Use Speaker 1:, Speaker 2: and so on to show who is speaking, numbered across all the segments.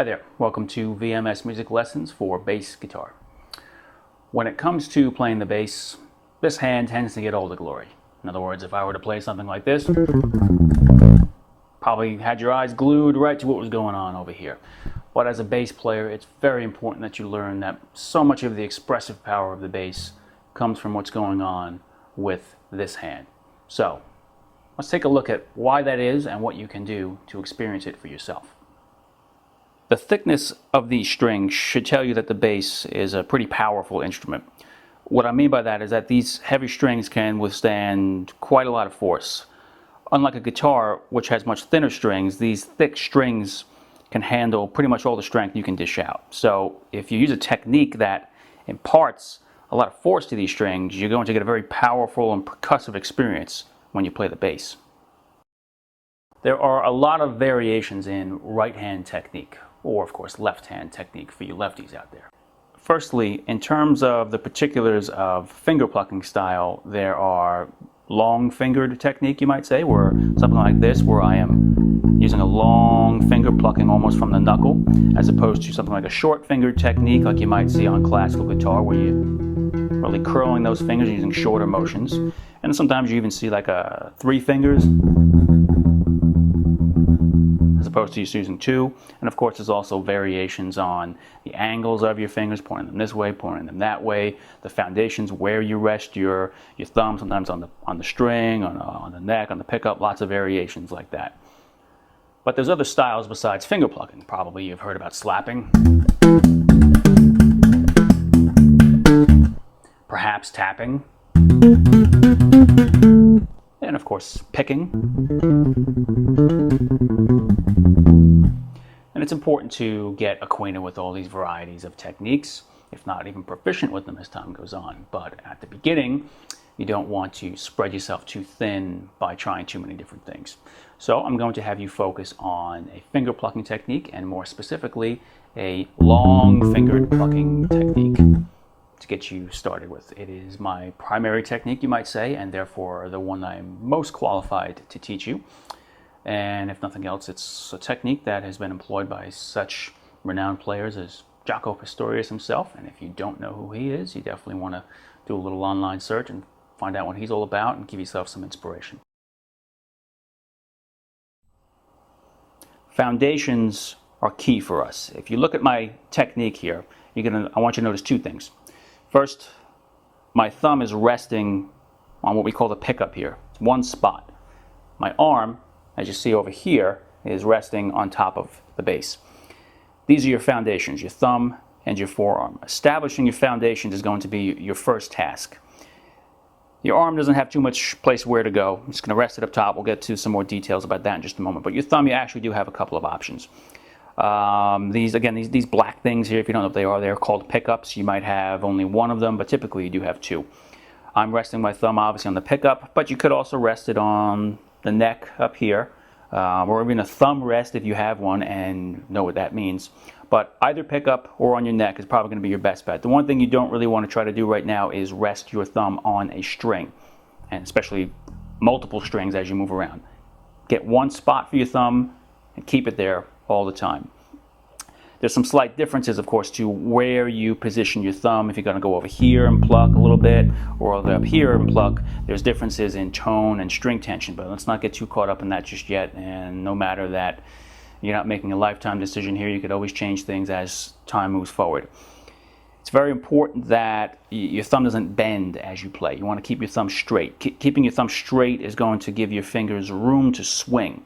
Speaker 1: Hi there, welcome to VMS Music Lessons for bass guitar. When it comes to playing the bass, this hand tends to get all the glory. In other words, if I were to play something like this, probably had your eyes glued right to what was going on over here. But as a bass player, it's very important that you learn that so much of the expressive power of the bass comes from what's going on with this hand. So, let's take a look at why that is and what you can do to experience it for yourself. The thickness of these strings should tell you that the bass is a pretty powerful instrument. What I mean by that is that these heavy strings can withstand quite a lot of force. Unlike a guitar, which has much thinner strings, these thick strings can handle pretty much all the strength you can dish out. So if you use a technique that imparts a lot of force to these strings, you're going to get a very powerful and percussive experience when you play the bass. There are a lot of variations in right-hand technique, or of course left-hand technique for you lefties out there. Firstly, in terms of the particulars of finger plucking style, there are long-fingered technique, you might say, where something like this, where I am using a long finger plucking almost from the knuckle, as opposed to something like a short-fingered technique like you might see on classical guitar, where you're really curling those fingers using shorter motions. And sometimes you even see like a 3 fingers, as opposed to just using 2. And of course, there's also variations on the angles of your fingers, pointing them this way, pointing them that way, the foundations, where you rest your thumb, sometimes on the string, on the neck, on the pickup, lots of variations like that. But there's other styles besides finger plucking. Probably you've heard about slapping, perhaps tapping, and of course picking. And it's important to get acquainted with all these varieties of techniques, if not even proficient with them as time goes on. But at the beginning, you don't want to spread yourself too thin by trying too many different things. So I'm going to have you focus on a finger plucking technique, and more specifically, a long fingered plucking technique to get you started with. It is my primary technique, you might say, and therefore the one I'm most qualified to teach you. And if nothing else, it's a technique that has been employed by such renowned players as Jaco Pastorius himself. And if you don't know who he is, you definitely want to do a little online search and find out what he's all about and give yourself some inspiration. Foundations are key for us. If you look at my technique here, I want you to notice 2 things. First, my thumb is resting on what we call the pickup here. It's one spot. My arm, as you see over here, is resting on top of the bass. These are your foundations, your thumb and your forearm. Establishing your foundations is going to be your first task. Your arm doesn't have too much place where to go. I'm just going to rest it up top. We'll get to some more details about that in just a moment. But your thumb, you actually do have a couple of options. These black things here, if you don't know what they are, they're called pickups. You might have only one of them, but typically you do have 2. I'm resting my thumb obviously on the pickup, but you could also rest it on the neck up here, or even a thumb rest if you have one and know what that means. But either pickup or on your neck is probably going to be your best bet. The one thing you don't really want to try to do right now is rest your thumb on a string, and especially multiple strings as you move around. Get one spot for your thumb and keep it there all the time. There's some slight differences, of course, to where you position your thumb. If you're going to go over here and pluck a little bit, or over up here and pluck, there's differences in tone and string tension. But let's not get too caught up in that just yet. And no matter that you're not making a lifetime decision here, you could always change things as time moves forward. It's very important that your thumb doesn't bend as you play. You want to keep your thumb straight. Keeping your thumb straight is going to give your fingers room to swing.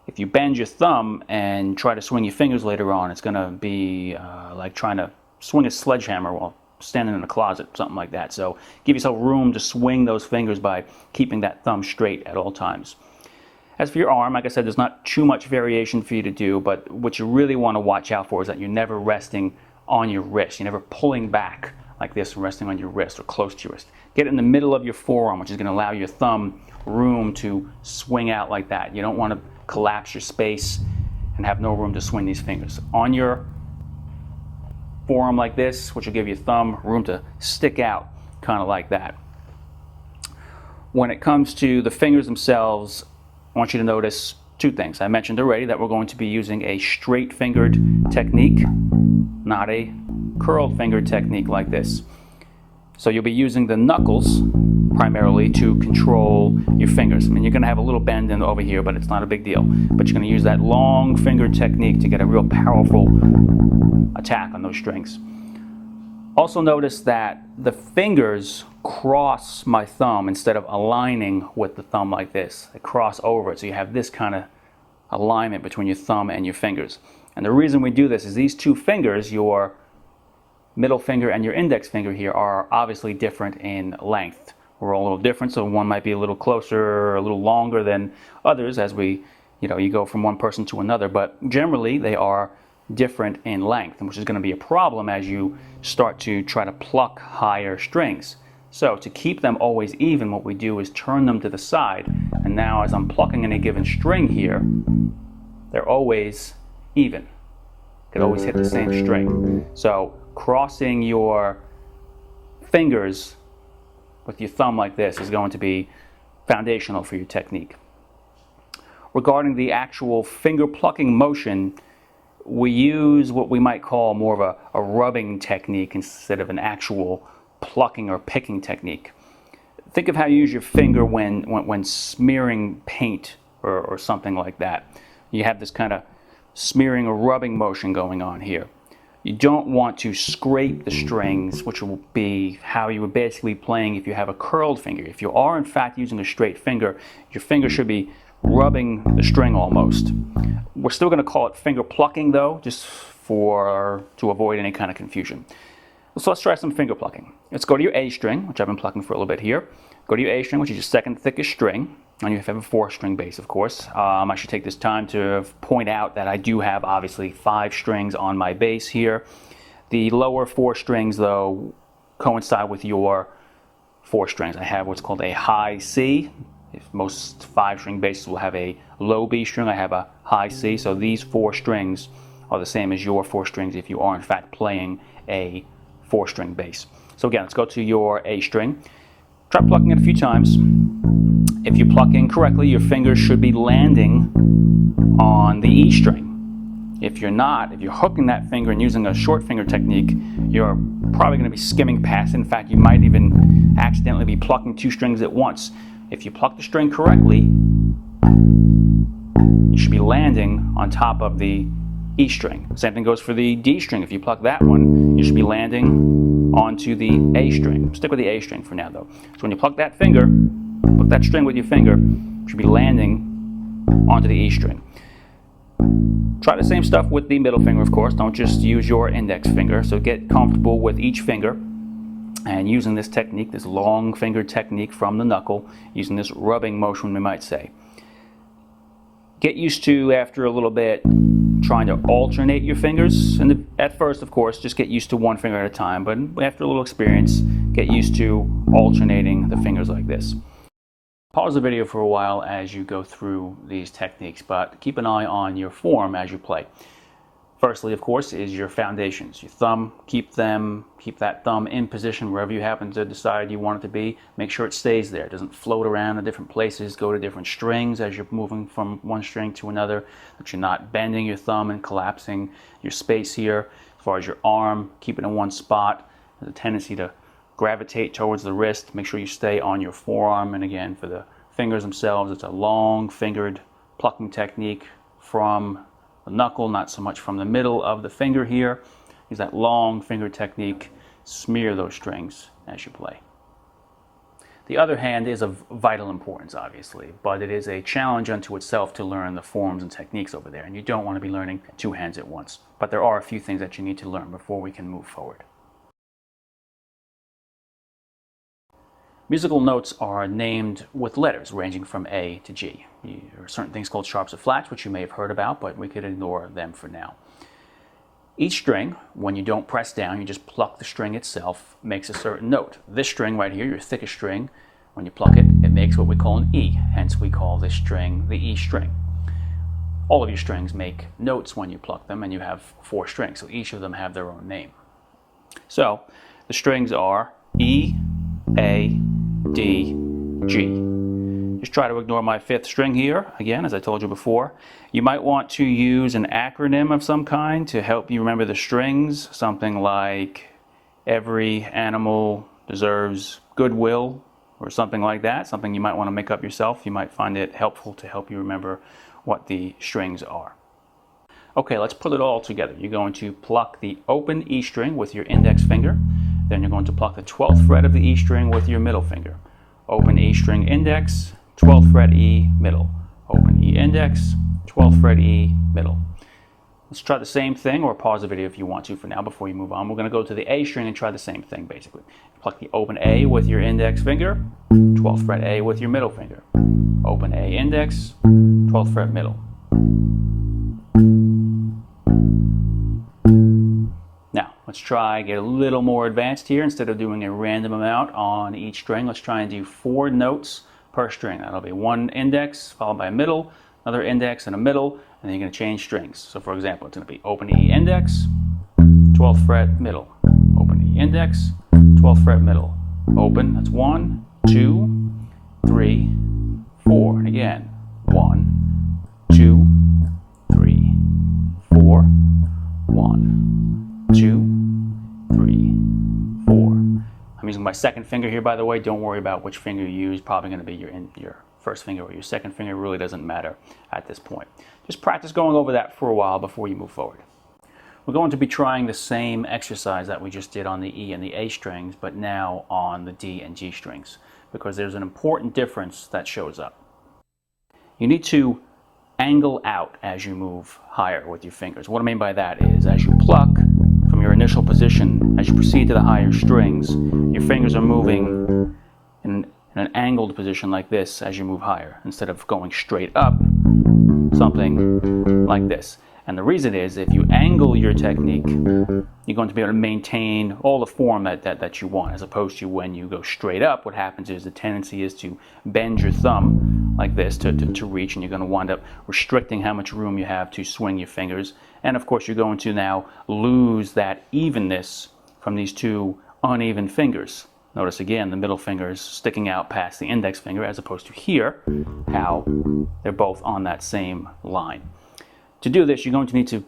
Speaker 1: If you bend your thumb and try to swing your fingers later on, it's going to be like trying to swing a sledgehammer while standing in a closet, something like that. So give yourself room to swing those fingers by keeping that thumb straight at all times. As for your arm, like I said, there's not too much variation for you to do, but what you really want to watch out for is that you're never resting on your wrist. You're never pulling back like this and resting on your wrist or close to your wrist. Get in the middle of your forearm, which is going to allow your thumb room to swing out like that. You don't want to collapse your space and have no room to swing these fingers. On your forearm like this, which will give your thumb room to stick out, kind of like that. When it comes to the fingers themselves, I want you to notice two things. I mentioned already that we're going to be using a straight fingered technique, not a curled fingered technique like this. So you'll be using the knuckles primarily to control your fingers. I mean, you're going to have a little bend in over here, but it's not a big deal. But you're going to use that long fingered technique to get a real powerful attack on those strings. Also notice that the fingers cross my thumb instead of aligning with the thumb like this. They cross over it, so you have this kind of alignment between your thumb and your fingers. And the reason we do this is these two fingers, your middle finger and your index finger here, are obviously different in length. We're all a little different, so one might be a little closer or a little longer than others as you go from one person to another, but generally they are different in length, which is going to be a problem as you start to try to pluck higher strings. So to keep them always even, what we do is turn them to the side, and now as I'm plucking any given string here, they're always even. Could always hit the same string. So crossing your fingers with your thumb like this is going to be foundational for your technique. Regarding the actual finger plucking motion, we use what we might call more of a rubbing technique instead of an actual plucking or picking technique. Think of how you use your finger when smearing paint or something like that. You have this kind of smearing or rubbing motion going on here. You don't want to scrape the strings, which will be how you would basically be playing if you have a curled finger. If you are in fact using a straight finger, your finger should be rubbing the string almost. We're still going to call it finger plucking though, just to avoid any kind of confusion. So let's try some finger plucking. Let's go to your A string, which I've been plucking for a little bit here. Go to your A string, which is your second thickest string, and you have a 4-string bass, of course. I should take this time to point out that I do have obviously 5 strings on my bass here. The lower 4 strings, though, coincide with your 4 strings. I have what's called a high C. If most 5-string basses will have a low B string, I have a high C. So these 4 strings are the same as your 4 strings if you are in fact playing a 4-string bass. So again, let's go to your A string. Try plucking it a few times. If you're plucking correctly, your fingers should be landing on the E string. If you're not, if you're hooking that finger and using a short finger technique, you're probably going to be skimming past. In fact, you might even accidentally be plucking 2 strings at once. If you pluck the string correctly, you should be landing on top of the E string. Same thing goes for the D string. If you pluck that one, you should be landing onto the A string. Stick with the A string for now though. So when you pluck that finger, pluck that string with your finger, you should be landing onto the E string. Try the same stuff with the middle finger, of course. Don't just use your index finger. So get comfortable with each finger and using this technique, this long finger technique from the knuckle, using this rubbing motion, we might say. Get used to, after a little bit, trying to alternate your fingers. And at first, of course, just get used to one finger at a time, but after a little experience, get used to alternating the fingers like this. Pause the video for a while as you go through these techniques, but keep an eye on your form as you play. Firstly, of course, is your foundations. Your thumb, keep that thumb in position wherever you happen to decide you want it to be. Make sure it stays there. It doesn't float around in different places, go to different strings as you're moving from one string to another, that you're not bending your thumb and collapsing your space here. As far as your arm, keep it in one spot. There's a tendency to gravitate towards the wrist. Make sure you stay on your forearm. And again, for the fingers themselves, it's a long fingered plucking technique from the knuckle, not so much from the middle of the finger here. Use that long finger technique, smear those strings as you play. The other hand is of vital importance, obviously, but it is a challenge unto itself to learn the forms and techniques over there, and you don't want to be learning 2 hands at once. But there are a few things that you need to learn before we can move forward. Musical notes are named with letters ranging from A to G. There are certain things called sharps or flats, which you may have heard about, but we could ignore them for now. Each string, when you don't press down, you just pluck the string itself, makes a certain note. This string right here, your thickest string, when you pluck it, it makes what we call an E. Hence we call this string the E string. All of your strings make notes when you pluck them, and you have 4 strings, so each of them have their own name. So the strings are E, A, D, G. Just try to ignore my 5th string here, again, as I told you before. You might want to use an acronym of some kind to help you remember the strings, something like every animal deserves goodwill, or something like that, something you might want to make up yourself. You might find it helpful to help you remember what the strings are. Okay, let's put it all together. You're going to pluck the open E string with your index finger. Then you're going to pluck the 12th fret of the E string with your middle finger. Open E string index, 12th fret E, middle. Open E index, 12th fret E, middle. Let's try the same thing, or pause the video if you want to for now before you move on. We're going to go to the A string and try the same thing basically. Pluck the open A with your index finger, 12th fret A with your middle finger. Open A index, 12th fret middle. Now, let's try get a little more advanced here. Instead of doing a random amount on each string, let's try and do 4 notes per string. That'll be 1 index followed by a middle, another index and a middle, and then you're going to change strings. So for example, it's going to be open E index, 12th fret middle. Open E index, 12th fret middle. Open, that's 1, 2, 3, 4. And again, 1, 2, 3, 4, 1, 2, 3, 4. I'm using my 2nd finger here, by the way. Don't worry about which finger you use. Probably going to be your first finger or your 2nd finger. It really doesn't matter at this point. Just practice going over that for a while before you move forward. We're going to be trying the same exercise that we just did on the E and the A strings, but now on the D and G strings, because there's an important difference that shows up. You need to angle out as you move higher with your fingers. What I mean by that is, as you pluck from your initial position, as you proceed to the higher strings, your fingers are moving in an angled position like this as you move higher, instead of going straight up, something like this. And the reason is, if you angle your technique, you're going to be able to maintain all the form that you want, as opposed to when you go straight up, what happens is the tendency is to bend your thumb like this to reach, and you're going to wind up restricting how much room you have to swing your fingers. And of course, you're going to now lose that evenness from these 2 uneven fingers. Notice again, the middle finger is sticking out past the index finger, as opposed to here, how they're both on that same line. To do this, you're going to need to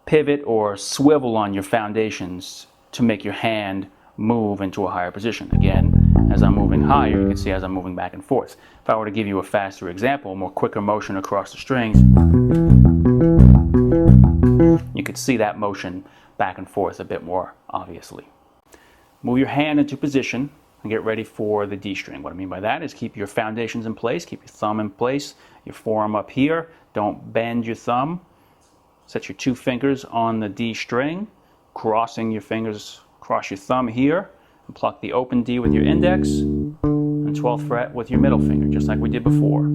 Speaker 1: pivot or swivel on your foundations to make your hand move into a higher position. Again, as I'm moving higher, you can see as I'm moving back and forth. If I were to give you a faster example, a more quicker motion across the strings, you could see that motion back and forth a bit more obviously. Move your hand into position and get ready for the D string. What I mean by that is keep your foundations in place, keep your thumb in place, your forearm up here. Don't bend your thumb. Set your 2 fingers on the D string, crossing your fingers across your thumb here, and pluck the open D with your index and 12th fret with your middle finger, just like we did before.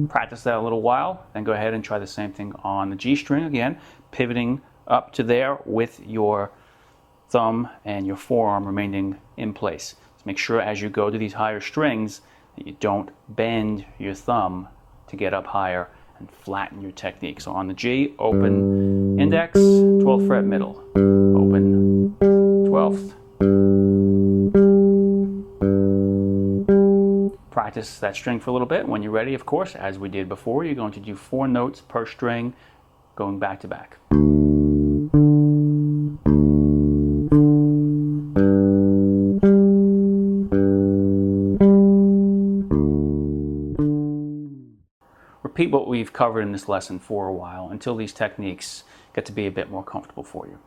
Speaker 1: Practice that a little while, then go ahead and try the same thing on the G string again, pivoting up to there with your thumb and your forearm remaining in place. So make sure as you go to these higher strings that you don't bend your thumb to get up higher and flatten your technique. So on the G, open index, 12th fret middle, open 12th. Practice that string for a little bit. When you're ready, of course, as we did before, you're going to do 4 notes per string going back to back. Repeat what we've covered in this lesson for a while until these techniques get to be a bit more comfortable for you.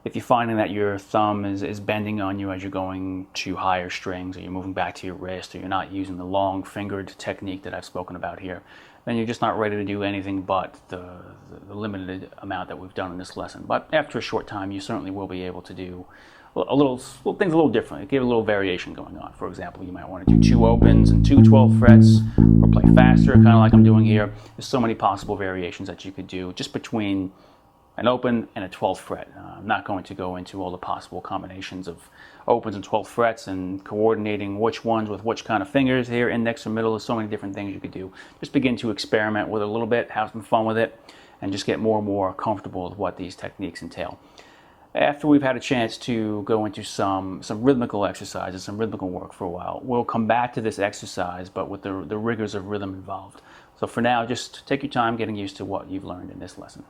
Speaker 1: If you're finding that your thumb is bending on you as you're going to higher strings, or you're moving back to your wrist, or you're not using the long fingered technique that I've spoken about here, then you're just not ready to do anything but the limited amount that we've done in this lesson. But after a short time, you certainly will be able to do things a little differently. Give a little variation going on. For example, you might want to do 2 opens and 2 12 frets, or play faster, kind of like I'm doing here. There's so many possible variations that you could do just between an open and a 12th fret. I'm not going to go into all the possible combinations of opens and 12th frets and coordinating which ones with which kind of fingers here, index or middle. There's so many different things you could do. Just begin to experiment with it a little bit, have some fun with it, and just get more and more comfortable with what these techniques entail. After we've had a chance to go into some rhythmical exercises, some rhythmical work for a while, we'll come back to this exercise, but with the rigors of rhythm involved. So for now, just take your time getting used to what you've learned in this lesson.